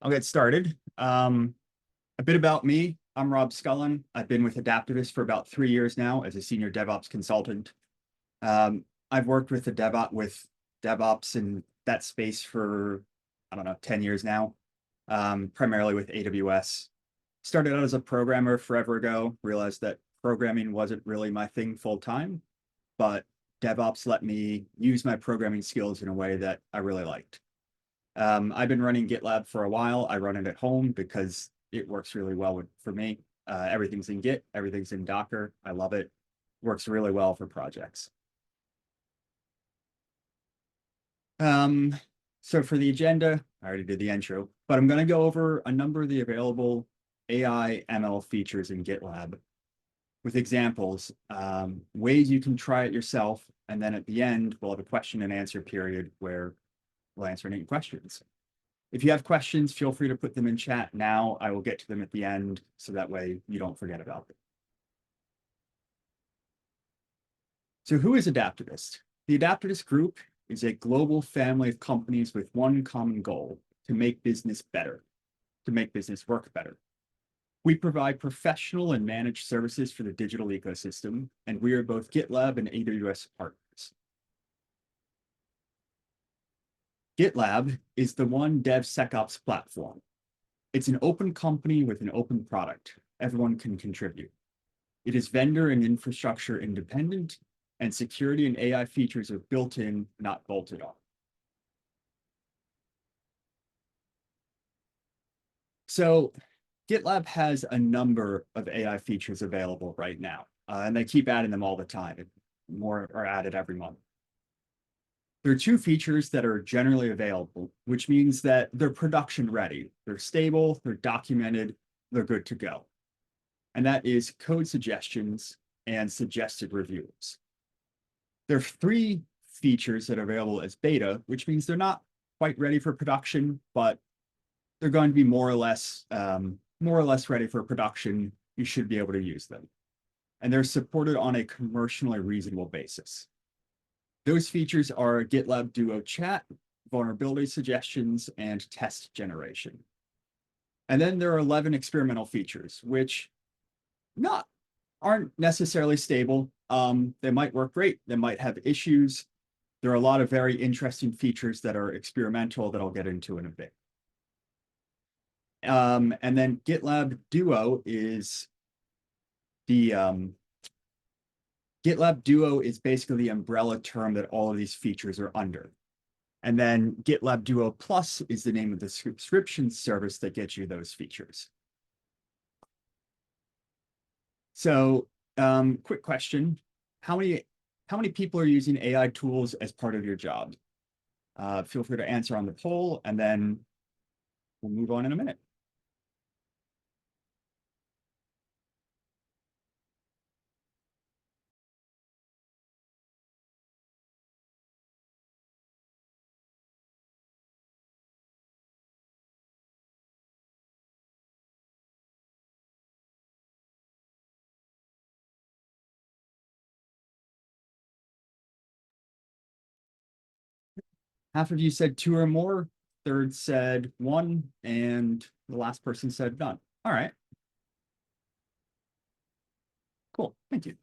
I'll get started. A bit about me. I'm Rob Scullin. I've been with Adaptavist for about 3 years now as a senior DevOps consultant. I've worked with DevOps in that space for, I don't know, 10 years now, primarily with AWS. Started out as a programmer forever ago, realized that programming wasn't really my thing full time, but DevOps let me use my programming skills in a way that I really liked. I've been running GitLab for a while. I run it at home because it works really well for me. Everything's in Git, everything's in Docker. I love it. Works really well for projects. So for the agenda, I already did the intro, but I'm going to go over a number of the available AI ML features in GitLab with examples, ways you can try it yourself, and then at the end, we'll have a question and answer period where we'll answer any questions. If you have questions, feel free to put them in chat now. I will get to them at the end, so that way you don't forget about them. So who is Adaptavist? The Adaptavist Group is a global family of companies with one common goal: to make business better, to make business work better. We provide professional and managed services for the digital ecosystem, and we are both GitLab and AWS partners. GitLab is the one DevSecOps platform. It's an open company with an open product. Everyone can contribute. It is vendor and infrastructure independent, and security and AI features are built in, not bolted on. So GitLab has a number of AI features available right now, and they keep adding them all the time. More are added every month. There are two features that are generally available, which means that they're production ready. They're stable, they're documented, they're good to go. And that is code suggestions and suggested reviews. There are three features that are available as beta, which means they're not quite ready for production, but they're going to be more or less ready for production. You should be able to use them. And they're supported on a commercially reasonable basis. Those features are GitLab Duo chat, vulnerability suggestions, and test generation. And then there are 11 experimental features, which aren't necessarily stable. They might work great. They might have issues. There are a lot of very interesting features that are experimental that I'll get into in a bit. And then GitLab Duo is GitLab Duo is basically the umbrella term that all of these features are under. And then GitLab Duo Plus is the name of the subscription service that gets you those features. So quick question, how many people are using AI tools as part of your job? Feel free to answer on the poll, and then we'll move on in a minute. Half of you said 2 or more, third said 1, and the last person said none. All right. Cool, thank you.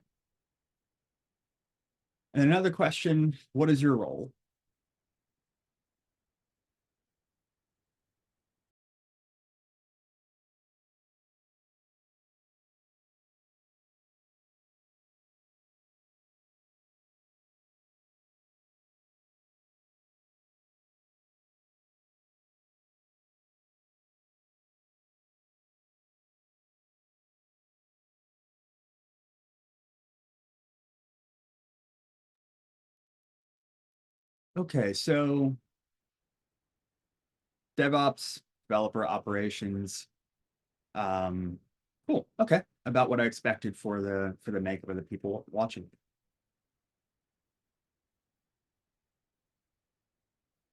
And another question, what is your role? Okay, so DevOps, developer operations. Cool. Okay, about what I expected for the makeup of the people watching.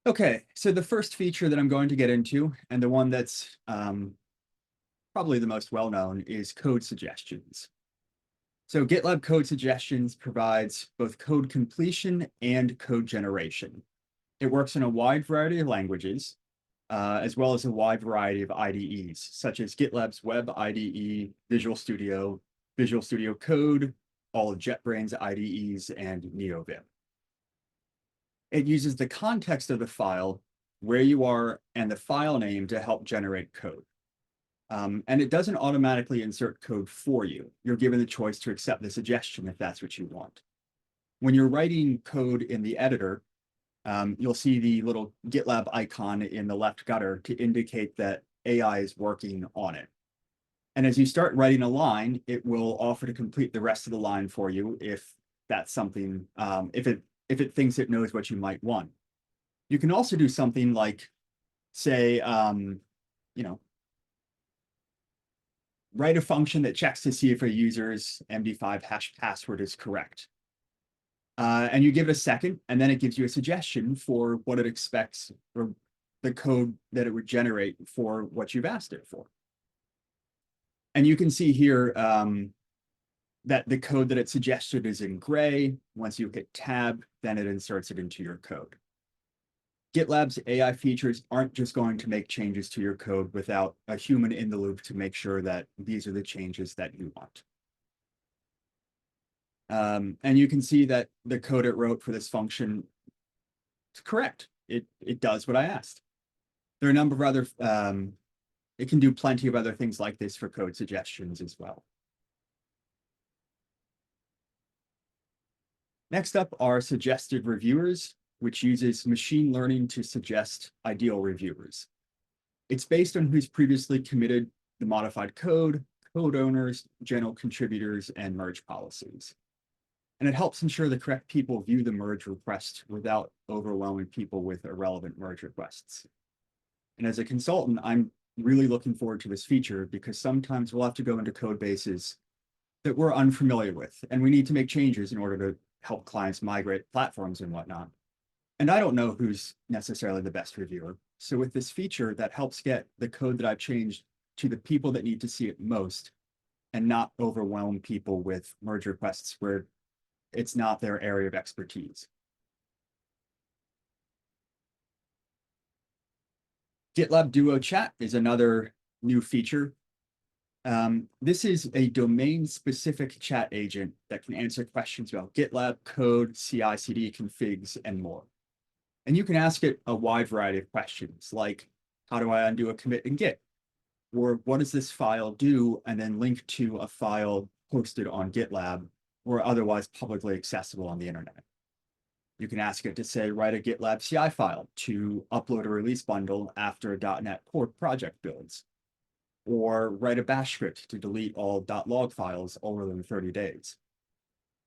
Okay, so the first feature that I'm going to get into, and the one that's probably the most well-known, is code suggestions. So GitLab Code Suggestions provides both code completion and code generation. It works in a wide variety of languages. as well as a wide variety of IDEs, such as GitLab's Web IDE, Visual Studio Code, all of JetBrains IDEs, and NeoVim. It uses the context of the file, where you are, and the file name to help generate code. And it doesn't automatically insert code for you. You're given the choice to accept the suggestion if that's what you want. When you're writing code in the editor, you'll see the little GitLab icon in the left gutter to indicate that AI is working on it. And as you start writing a line, it will offer to complete the rest of the line for you if that's something, if it thinks it knows what you might want. You can also do something like, say, write a function that checks to see if a user's MD5 hash password is correct. And you give it a second, and then it gives you a suggestion for what it expects, or the code that it would generate for what you've asked it for. And you can see here that the code that it suggested is in gray. Once you hit tab, then it inserts it into your code. GitLab's AI features aren't just going to make changes to your code without a human in the loop to make sure that these are the changes that you want. And you can see that the code it wrote for this function is correct. It does what I asked. There are a number of other, it can do plenty of other things like this for code suggestions as well. Next up are suggested reviewers, which uses machine learning to suggest ideal reviewers. It's based on who's previously committed the modified code, code owners, general contributors, and merge policies. And it helps ensure the correct people view the merge request without overwhelming people with irrelevant merge requests. And as a consultant, I'm really looking forward to this feature because sometimes we'll have to go into code bases that we're unfamiliar with, and we need to make changes in order to help clients migrate platforms and whatnot. And I don't know who's necessarily the best reviewer. So with this feature, that helps get the code that I've changed to the people that need to see it most and not overwhelm people with merge requests where it's not their area of expertise. GitLab Duo Chat is another new feature. This is a domain-specific chat agent that can answer questions about GitLab code, CI/CD configs, and more. And you can ask it a wide variety of questions, like, how do I undo a commit in Git? Or what does this file do? And then link to a file posted on GitLab or otherwise publicly accessible on the internet. You can ask it to say, write a GitLab CI file to upload a release bundle after a .NET Core project builds, or write a bash script to delete all .log files older than 30 days.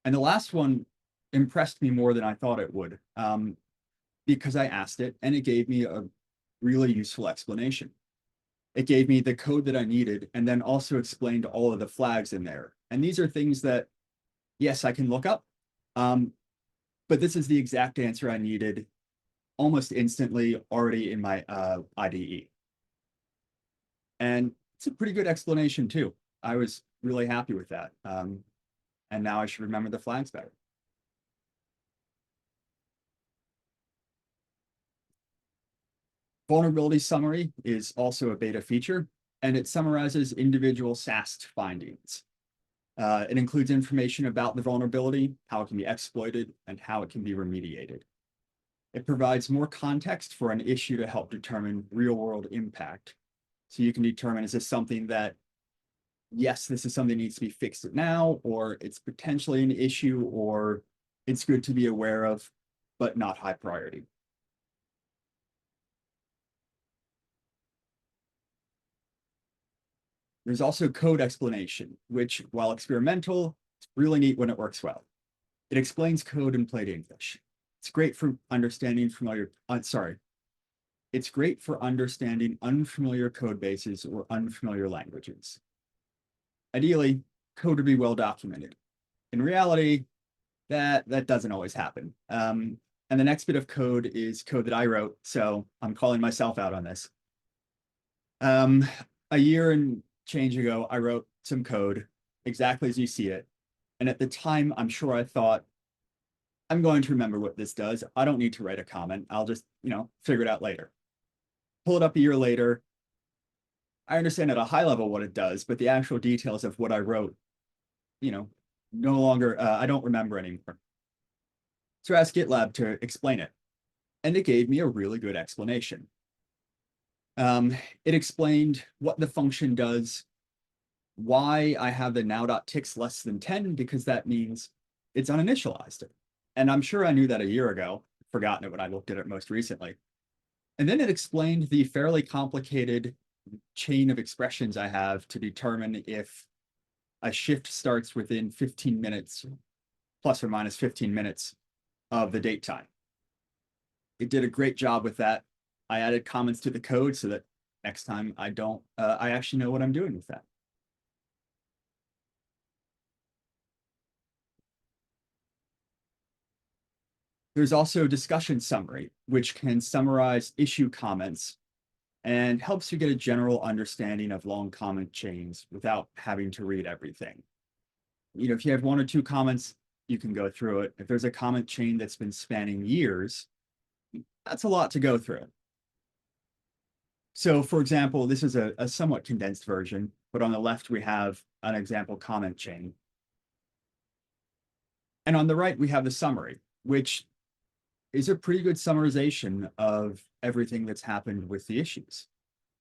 And the last one impressed me more than I thought it would, because I asked it and it gave me a really useful explanation. It gave me the code that I needed and then also explained all of the flags in there. And these are things that, yes, I can look up, but this is the exact answer I needed almost instantly already in my IDE. And it's a pretty good explanation too. I was really happy with that. And now I should remember the flags better. Vulnerability summary is also a beta feature, and it summarizes individual SAST findings. It includes information about the vulnerability, how it can be exploited, and how it can be remediated. It provides more context for an issue to help determine real-world impact. So you can determine, is this something that, yes, this is something that needs to be fixed now, or it's potentially an issue, or it's good to be aware of, but not high priority. There's also code explanation, which, while experimental, it's really neat when it works well. It explains code in plain English. It's great for understanding It's great for understanding unfamiliar code bases or unfamiliar languages. Ideally, code would be well documented. In reality, that doesn't always happen. And the next bit of code is code that I wrote, so I'm calling myself out on this. A year and change ago, I wrote some code exactly as you see it. And at the time, I'm sure I thought, I'm going to remember what this does. I don't need to write a comment. I'll just, figure it out later. pull it up a year later. I understand at a high level what it does, but the actual details of what I wrote, no longer, I don't remember anymore. So I asked GitLab to explain it, and it gave me a really good explanation. It explained what the function does, why I have the now.ticks less than 10, because that means it's uninitialized. And I'm sure I knew that a year ago, forgotten it when I looked at it most recently. And then it explained the fairly complicated chain of expressions I have to determine if a shift starts within 15 minutes, plus or minus 15 minutes of the date time. It did a great job with that. I added comments to the code so that next time I actually know what I'm doing with that. There's also discussion summary, which can summarize issue comments and helps you get a general understanding of long comment chains without having to read everything. If you have one or two comments, you can go through it. If there's a comment chain that's been spanning years, that's a lot to go through. So for example, this is a somewhat condensed version, but on the left, we have an example comment chain. And on the right, we have the summary, which is a pretty good summarization of everything that's happened with the issues.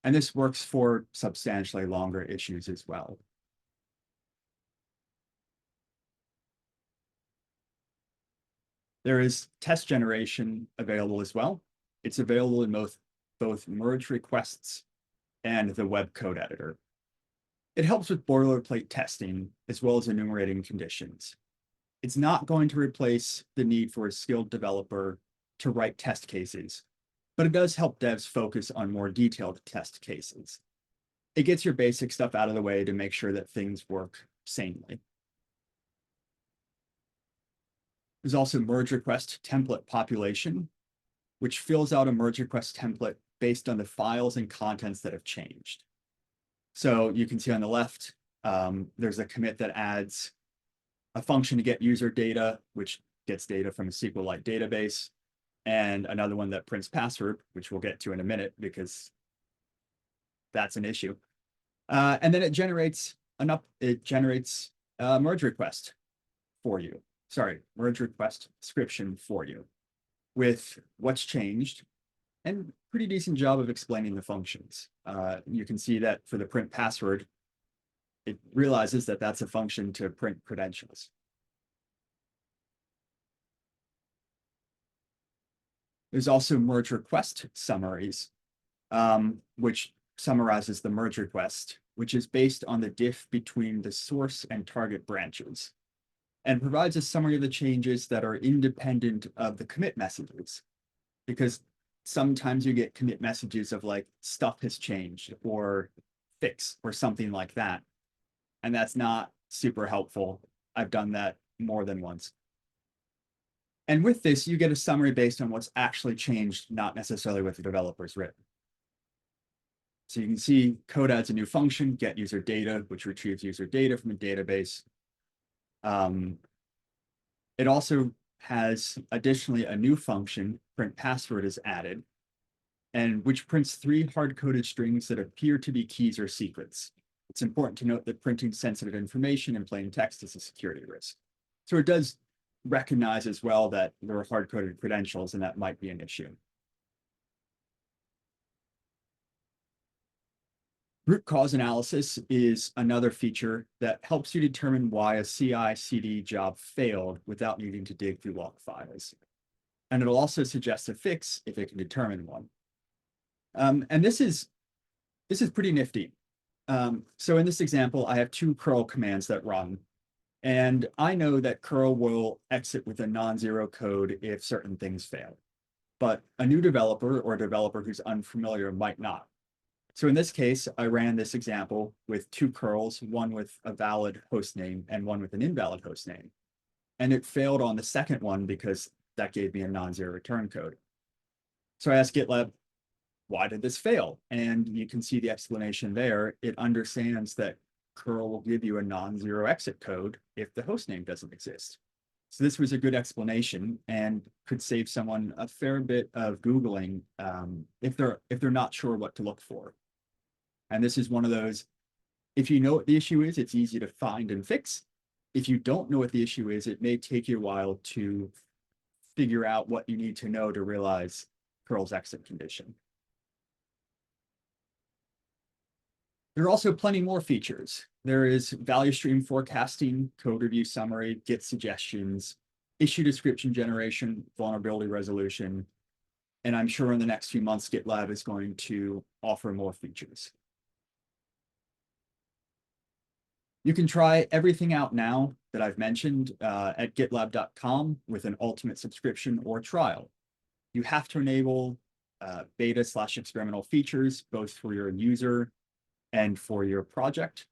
And this works for substantially longer issues as well. There is test generation available as well. It's available in both merge requests and the web code editor. It helps with boilerplate testing as well as enumerating conditions. It's not going to replace the need for a skilled developer to write test cases, but it does help devs focus on more detailed test cases. It gets your basic stuff out of the way to make sure that things work sanely. There's also merge request template population, which fills out a merge request template based on the files and contents that have changed. So you can see on the left, there's a commit that adds a function to get user data, which gets data from a SQLite database, and another one that prints password, which we'll get to in a minute because that's an issue. And then it generates a merge request for you. Sorry, merge request description for you with what's changed and pretty decent job of explaining the functions. You can see that for the print password, it realizes that that's a function to print credentials. There's also merge request summaries, which summarizes the merge request, which is based on the diff between the source and target branches, and provides a summary of the changes that are independent of the commit messages. Because sometimes you get commit messages of like stuff has changed or fix or something like that. And that's not super helpful. I've done that more than once. And with this, you get a summary based on what's actually changed, not necessarily what the developer's written. So you can see code adds a new function, get user data, which retrieves user data from a database. It also has additionally a new function, print password is added, and which prints 3 hard-coded strings that appear to be keys or secrets. It's important to note that printing sensitive information in plain text is a security risk. So it does recognize as well that there are hard-coded credentials and that might be an issue. Root cause analysis is another feature that helps you determine why a CI/CD job failed without needing to dig through log files. And it'll also suggest a fix if it can determine one. And this is pretty nifty. So in this example, I have 2 curl commands that run. And I know that curl will exit with a non-zero code if certain things fail. But a new developer or a developer who's unfamiliar might not. So in this case, I ran this example with 2 curls, one with a valid host name and one with an invalid host name. And it failed on the second one because that gave me a non-zero return code. So I asked GitLab, why did this fail? And you can see the explanation there. It understands that curl will give you a non-zero exit code if the host name doesn't exist. So this was a good explanation and could save someone a fair bit of Googling if they're not sure what to look for. And this is one of those, if you know what the issue is, it's easy to find and fix. If you don't know what the issue is, it may take you a while to figure out what you need to know to realize curl's exit condition. There are also plenty more features. There is value stream forecasting, code review summary, Git suggestions, issue description generation, vulnerability resolution, and I'm sure in the next few months, GitLab is going to offer more features. You can try everything out now that I've mentioned at gitlab.com with an ultimate subscription or trial. You have to enable beta/experimental features, both for your user and for your project.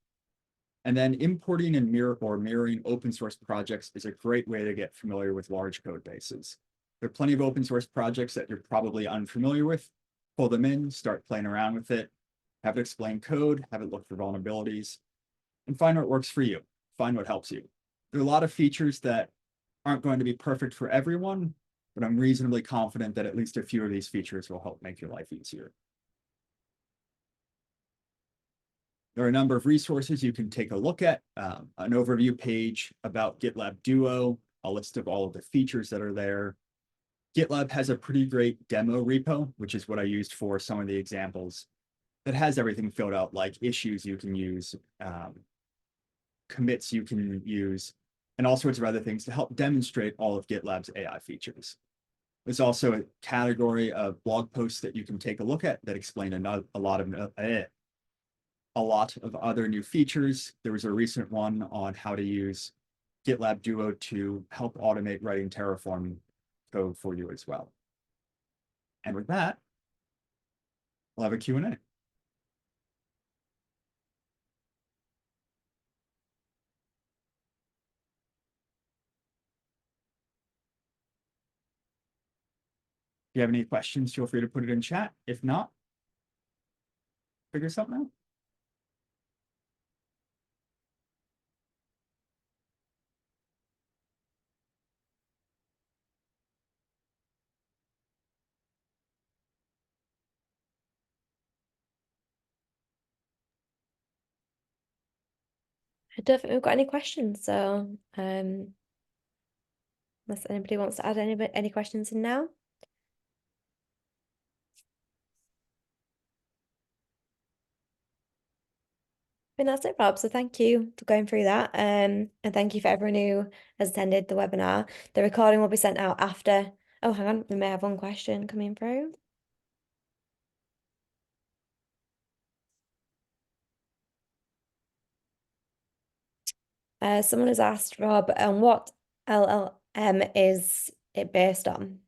And then importing and mirroring open source projects is a great way to get familiar with large code bases. There are plenty of open source projects that you're probably unfamiliar with. Pull them in, start playing around with it, have it explain code, have it look for vulnerabilities, and find what works for you, find what helps you. There are a lot of features that aren't going to be perfect for everyone, but I'm reasonably confident that at least a few of these features will help make your life easier. There are a number of resources you can take a look at, an overview page about GitLab Duo, a list of all of the features that are there. GitLab has a pretty great demo repo, which is what I used for some of the examples, that has everything filled out, like issues you can use, commits you can use, and all sorts of other things to help demonstrate all of GitLab's AI features. There's also a category of blog posts that you can take a look at that explain a lot of other new features. There was a recent one on how to use GitLab Duo to help automate writing Terraform code for you as well. And with that, we'll have a Q&A. If you have any questions, feel free to put it in chat. If not, figure something out. I don't think we've got any questions, so unless anybody wants to add any questions in now. I think that's it, Rob. So thank you for going through that. And thank you for everyone who has attended the webinar. The recording will be sent out after. Oh, hang on, we may have one question coming through. Someone has asked, Rob, what LLM is it based on?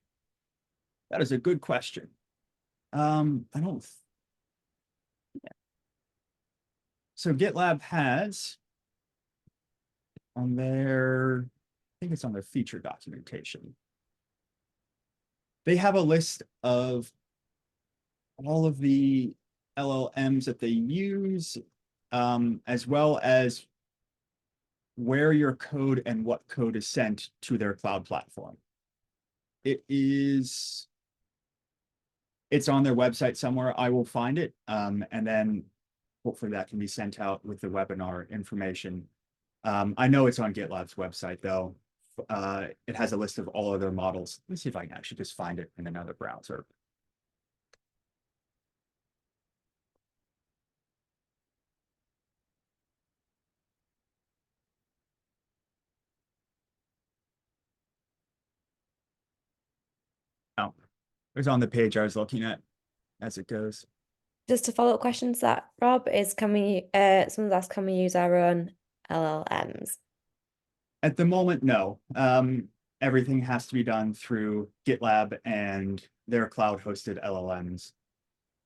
That is a good question. I don't. So GitLab has on their, I think it's on their feature documentation. They have a list of all of the LLMs that they use, as well as where your code and what code is sent to their cloud platform. It's on their website somewhere. I will find it, and then hopefully that can be sent out with the webinar information. I know it's on GitLab's website, though. It has a list of all of their models. Let me see if I can actually just find it in another browser. Oh, it's on the page I was looking at as it goes. Just to follow up questions that Rob is, someone's asked, can we use our own LLMs? At the moment, no. Everything has to be done through GitLab and their cloud-hosted LLMs.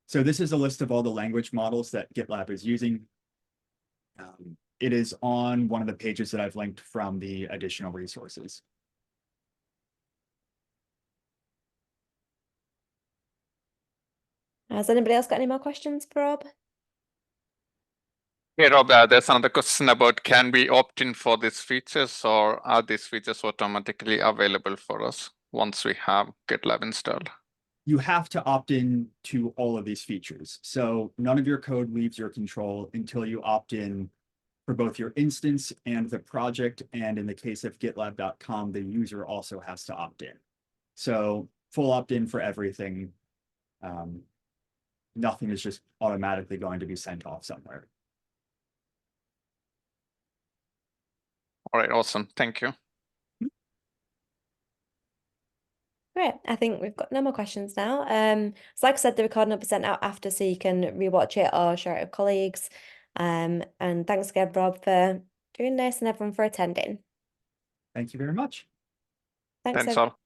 So this is a list of all the language models that GitLab is using. It is on one of the pages that I've linked from the additional resources. Has anybody else got any more questions for Rob? Hey Rob, there's another question about can we opt in for these features, or are these features automatically available for us once we have GitLab installed? You have to opt in to all of these features. So none of your code leaves your control until you opt in for both your instance and the project. And in the case of GitLab.com, the user also has to opt in. So full opt-in for everything. Nothing is just automatically going to be sent off somewhere. All right, awesome. Thank you. Great. I think we've got no more questions now. So like I said, the recording will be sent out after, so you can rewatch it or share it with colleagues. And thanks again, Rob, for doing this and everyone for attending. Thank you very much. Thanks, Thanks all.